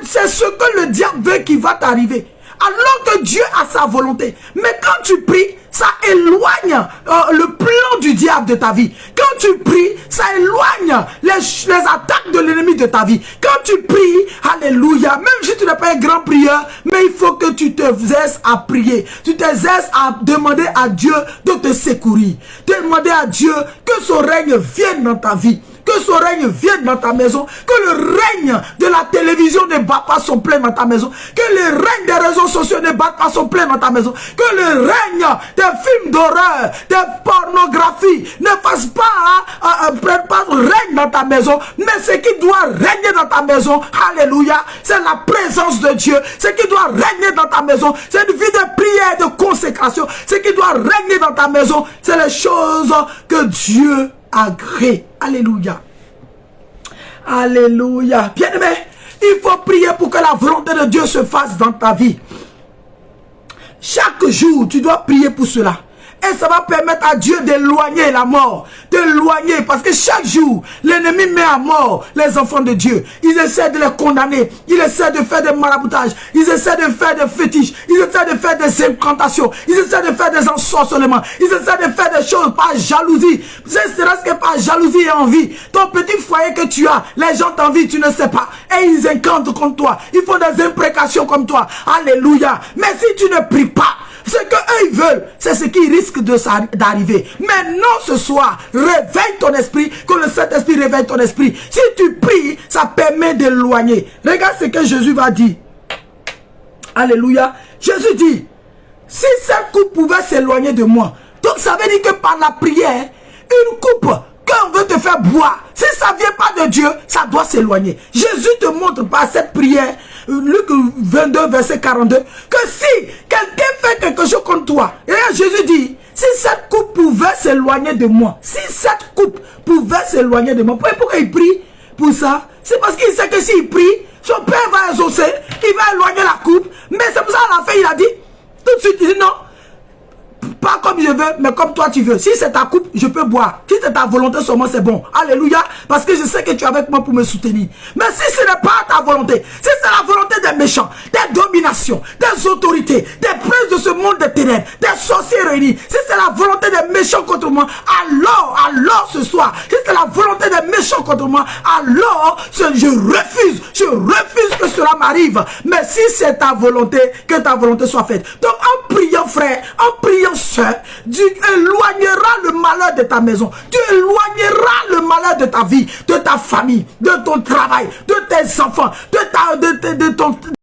C'est ce que le diable veut qui va t'arriver. Alors que Dieu a sa volonté. Mais quand tu pries, ça éloigne le plan du diable de ta vie. Quand tu pries, ça éloigne les attaques de l'ennemi de ta vie. Quand tu pries, alléluia, même si tu n'es pas un grand prieur, mais il faut que tu te exerces à prier. Tu t'exerces à demander à Dieu de te secourir. Demander à Dieu que son règne vienne dans ta vie. Que son règne vienne dans ta maison. Que le règne de la télévision ne bat pas son plein dans ta maison. Que le règne des réseaux sociaux ne bat pas son plein dans ta maison. Que le règne des films d'horreur, des pornographies ne fasse pas, prenne pas règne dans ta maison. Mais ce qui doit régner dans ta maison, alléluia, c'est la présence de Dieu. Ce qui doit régner dans ta maison, c'est une vie de prière, de consécration. Ce qui doit régner dans ta maison, c'est les choses que Dieu agrée. Alléluia. Alléluia. Bien-aimé, il faut prier pour que la volonté de Dieu se fasse dans ta vie. Chaque jour, tu dois prier pour cela. Et ça va permettre à Dieu d'éloigner la mort. D'éloigner, parce que chaque jour, l'ennemi met à mort les enfants de Dieu. Ils essaient de les condamner. Ils essaient de faire des maraboutages. Ils essaient de faire des fétiches. Ils essaient de faire des incantations. Ils essaient de faire des ensorcellements. Ils essaient de faire des choses par jalousie. C'est que par jalousie et envie. Ton petit foyer que tu as, les gens t'envient, tu ne sais pas. Et ils incantent contre toi. Ils font des imprécations comme toi. Alléluia. Mais si tu ne pries pas, ce qu'eux ils veulent, c'est ce qui risque d'arriver. Maintenant ce soir, réveille ton esprit, que le Saint-Esprit réveille ton esprit. Si tu pries, ça permet d'éloigner. Regarde ce que Jésus va dire. Alléluia. Jésus dit, si cette coupe pouvait s'éloigner de moi, donc ça veut dire que par la prière, une coupe qu'on veut te faire boire, si ça ne vient pas de Dieu, ça doit s'éloigner. Jésus te montre par cette prière, Luc 22, verset 42, que si quelqu'un fait quelque chose contre toi, et là Jésus dit, si cette coupe pouvait s'éloigner de moi, si cette coupe pouvait s'éloigner de moi, pourquoi il prie pour ça? C'est parce qu'il sait que s'il prie, son père va exaucer, il va éloigner la coupe, mais c'est pour ça à la fin il a dit, tout de suite il dit non, pas comme je veux, mais comme toi tu veux. Si c'est ta coupe, je peux boire. Si c'est ta volonté seulement, c'est bon. Alléluia. Parce que je sais que tu es avec moi pour me soutenir. Mais si ce n'est pas ta volonté, si c'est la volonté des méchants, des dominations, des autorités, des princes de ce monde des ténèbres, des sorciers réunis, si c'est la volonté des méchants contre moi, alors ce soir, si c'est la volonté des méchants contre moi, alors je refuse que cela m'arrive. Mais si c'est ta volonté, que ta volonté soit faite. Donc en priant frère, en priant soeur, Dieu éloignera le malheur de ta maison. Dieu éloignera le malheur de ta vie, de ta famille, de ton travail, de tes enfants, de